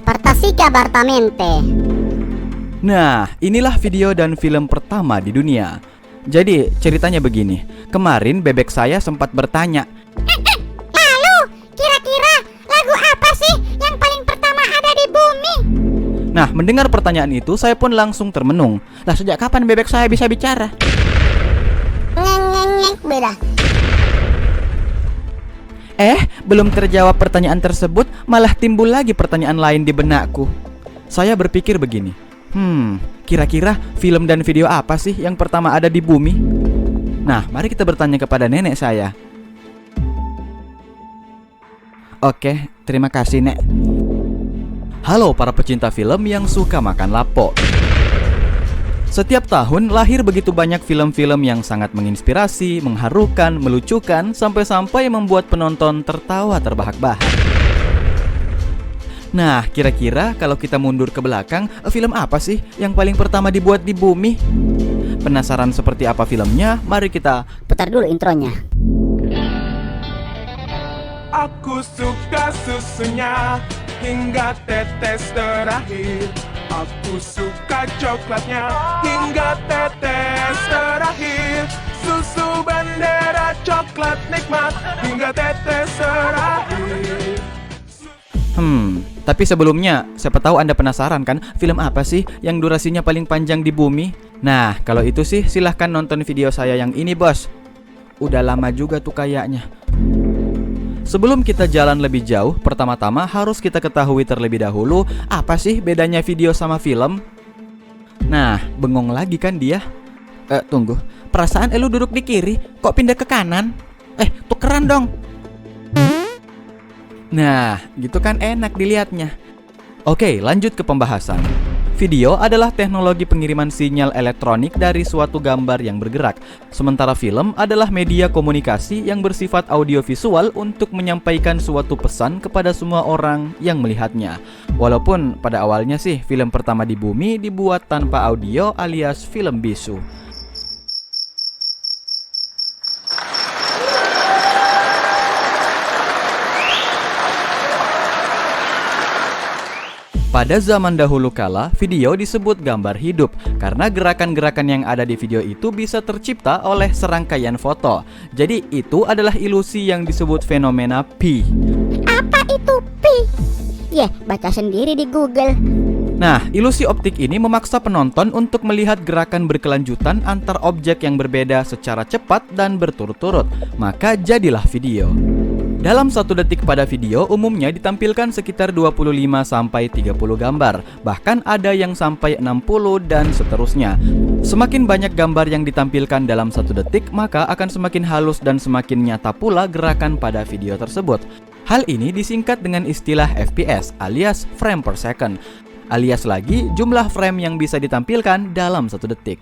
Partasicabartamente. Nah, inilah video dan film pertama di dunia. Jadi, ceritanya begini. Kemarin bebek saya sempat bertanya, Lalu, kira-kira lagu apa sih yang paling pertama ada di bumi? Nah, mendengar pertanyaan itu, saya pun langsung termenung. Lah, sejak kapan bebek saya bisa bicara? Ngeng, beda. Belum terjawab pertanyaan tersebut, malah timbul lagi pertanyaan lain di benakku. Saya berpikir begini, kira-kira film dan video apa sih yang pertama ada di bumi? Nah, mari kita bertanya kepada nenek saya. Oke, terima kasih, Nek. Halo para pecinta film yang suka makan lapo. Setiap tahun lahir begitu banyak film-film yang sangat menginspirasi, mengharukan, melucukan, sampai-sampai membuat penonton tertawa terbahak-bahak. Nah, kira-kira kalau kita mundur ke belakang, film apa sih yang paling pertama dibuat di bumi? Penasaran seperti apa filmnya? Mari kita Putar dulu intronya. Aku suka susunya hingga tetes terakhir. Aku suka coklatnya hingga tetes terakhir. Susu bendera coklat nikmat hingga tetes terakhir. Tapi sebelumnya, siapa tahu Anda penasaran kan, film apa sih yang durasinya paling panjang di bumi? Nah, kalau itu sih silahkan nonton video saya yang ini, bos. Udah lama juga tuh kayaknya. Sebelum kita jalan lebih jauh, pertama-tama harus kita ketahui terlebih dahulu apa sih bedanya video sama film. Nah, bengong lagi kan dia? Tunggu, perasaan lu duduk di kiri, kok pindah ke kanan? Tukeran dong. Nah, gitu kan enak dilihatnya. Oke, lanjut ke pembahasan. Video adalah teknologi pengiriman sinyal elektronik dari suatu gambar yang bergerak. Sementara film adalah media komunikasi yang bersifat audiovisual untuk menyampaikan suatu pesan kepada semua orang yang melihatnya. Walaupun pada awalnya sih film pertama di bumi dibuat tanpa audio alias film bisu. Pada zaman dahulu kala, video disebut gambar hidup karena gerakan-gerakan yang ada di video itu bisa tercipta oleh serangkaian foto. Jadi itu adalah ilusi yang disebut fenomena pi. Apa itu pi? Baca sendiri di Google. Nah, ilusi optik ini memaksa penonton untuk melihat gerakan berkelanjutan antar objek yang berbeda secara cepat dan berturut-turut. Maka jadilah video. Dalam 1 detik pada video umumnya ditampilkan sekitar 25-30 gambar. Bahkan ada yang sampai 60 dan seterusnya. Semakin banyak gambar yang ditampilkan dalam 1 detik, maka akan semakin halus dan semakin nyata pula gerakan pada video tersebut. Hal ini disingkat dengan istilah FPS alias frame per second, alias lagi jumlah frame yang bisa ditampilkan dalam 1 detik.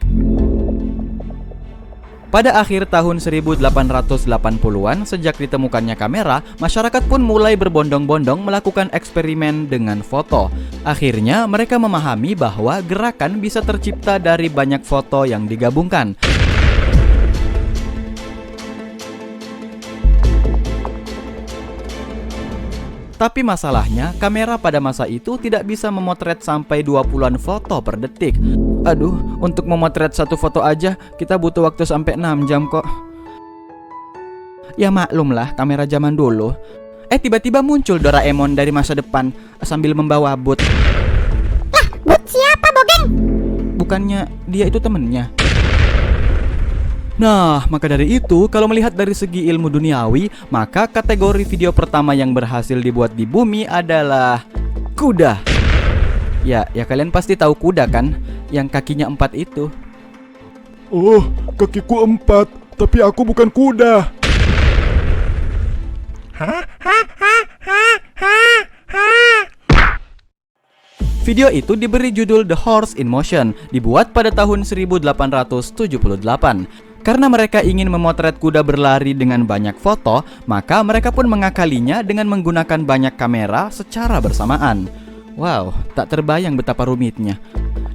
Pada akhir tahun 1880-an, sejak ditemukannya kamera, masyarakat pun mulai berbondong-bondong melakukan eksperimen dengan foto. Akhirnya, mereka memahami bahwa gerakan bisa tercipta dari banyak foto yang digabungkan. Tapi masalahnya, kamera pada masa itu tidak bisa memotret sampai 20-an foto per detik. Aduh, untuk memotret 1 foto aja, kita butuh waktu sampai 6 jam kok. Ya maklumlah, kamera zaman dulu. Tiba-tiba muncul Doraemon dari masa depan sambil membawa boot. Lah, boot siapa, Bogeng? Bukannya dia itu temennya? Nah, maka dari itu, kalau melihat dari segi ilmu duniawi, maka kategori video pertama yang berhasil dibuat di bumi adalah kuda. Ya kalian pasti tahu kuda kan? Yang kakinya 4 itu. Oh, kakiku 4, tapi aku bukan kuda. Video itu diberi judul The Horse in Motion, dibuat pada tahun 1878. Karena mereka ingin memotret kuda berlari dengan banyak foto, maka mereka pun mengakalinya dengan menggunakan banyak kamera secara bersamaan. Wow, tak terbayang betapa rumitnya.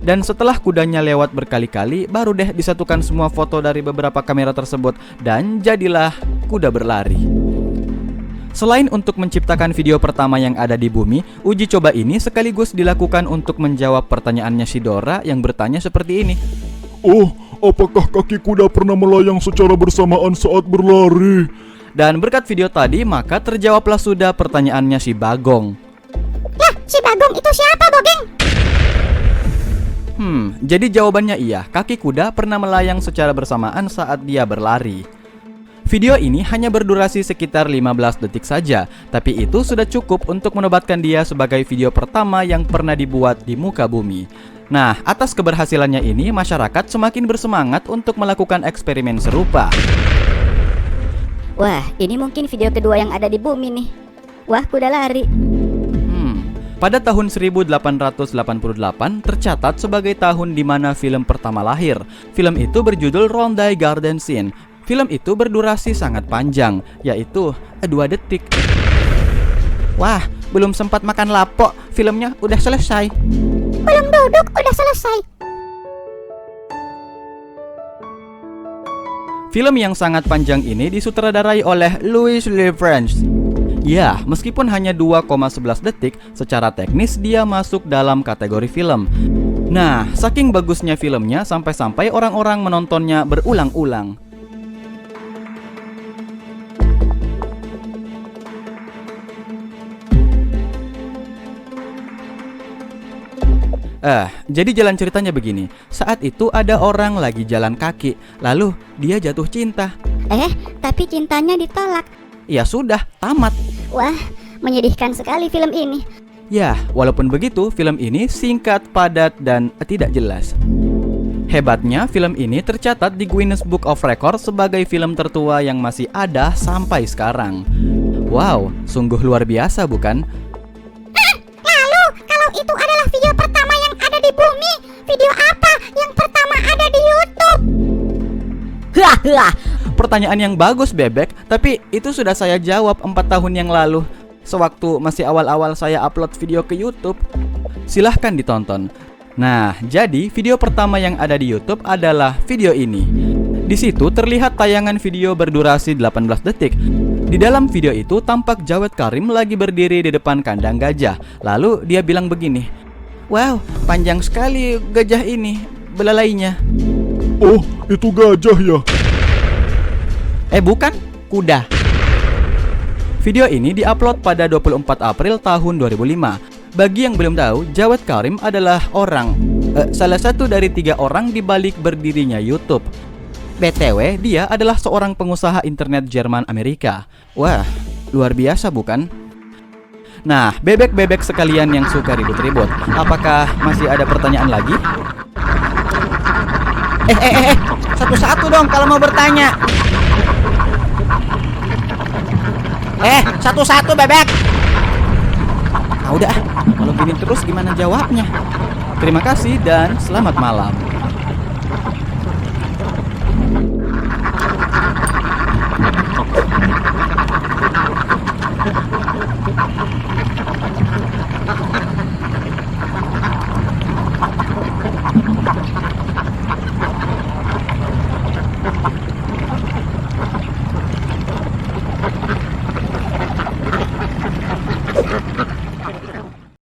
Dan setelah kudanya lewat berkali-kali, baru deh disatukan semua foto dari beberapa kamera tersebut dan jadilah kuda berlari. Selain untuk menciptakan video pertama yang ada di bumi, uji coba ini sekaligus dilakukan untuk menjawab pertanyaannya si Dora yang bertanya seperti ini. Oh, apakah kaki kuda pernah melayang secara bersamaan saat berlari? Dan berkat video tadi, maka terjawablah sudah pertanyaannya si Bagong. Lah, si Bagong itu siapa, Bogeng? Jadi jawabannya iya, kaki kuda pernah melayang secara bersamaan saat dia berlari. Video ini hanya berdurasi sekitar 15 detik saja, tapi itu sudah cukup untuk menobatkan dia sebagai video pertama yang pernah dibuat di muka bumi. Nah, atas keberhasilannya ini, masyarakat semakin bersemangat untuk melakukan eksperimen serupa. Wah, ini mungkin video kedua yang ada di bumi nih. Wah, kuda lari. Pada tahun 1888 tercatat sebagai tahun di mana film pertama lahir. Film itu berjudul Rondai Garden Scene. Film itu berdurasi sangat panjang, yaitu 2 detik. Wah, belum sempat makan lapok, filmnya udah selesai. Belum duduk, udah selesai. Film yang sangat panjang ini disutradarai oleh Louis Le France. Ya, meskipun hanya 2,11 detik, secara teknis dia masuk dalam kategori film. Nah, saking bagusnya filmnya sampai-sampai orang-orang menontonnya berulang-ulang. Jadi jalan ceritanya begini. Saat itu ada orang lagi jalan kaki, lalu dia jatuh cinta. Tapi cintanya ditolak. Ya sudah, tamat. Wah, menyedihkan sekali film ini. Ya, walaupun begitu, film ini singkat, padat, dan tidak jelas. Hebatnya, film ini tercatat di Guinness Book of Records sebagai film tertua yang masih ada sampai sekarang. Wow, sungguh luar biasa bukan? Lalu, kalau itu adalah video pertama yang ada di bumi, video apa yang pertama ada di YouTube? Pertanyaan yang bagus, Bebek, tapi itu sudah saya jawab 4 tahun yang lalu, sewaktu masih awal-awal saya upload video ke YouTube. Silahkan ditonton. Nah, jadi video pertama yang ada di YouTube adalah video ini. Di situ terlihat tayangan video berdurasi 18 detik. Di dalam video itu tampak Jawed Karim lagi berdiri di depan kandang gajah. Lalu dia bilang begini, "Wow, panjang sekali gajah ini, belalainya." Oh, itu gajah ya? Bukan, kuda. Video ini diupload pada 24 April tahun 2005. Bagi yang belum tahu, Jawed Karim adalah salah satu dari 3 orang di balik berdirinya YouTube. BTW, dia adalah seorang pengusaha internet Jerman Amerika. Wah, luar biasa bukan? Nah, bebek-bebek sekalian yang suka ribut-ribut, apakah masih ada pertanyaan lagi? Satu-satu dong kalau mau bertanya. Satu-satu bebek. Udah, kalau gini terus gimana jawabnya? Terima kasih dan selamat malam.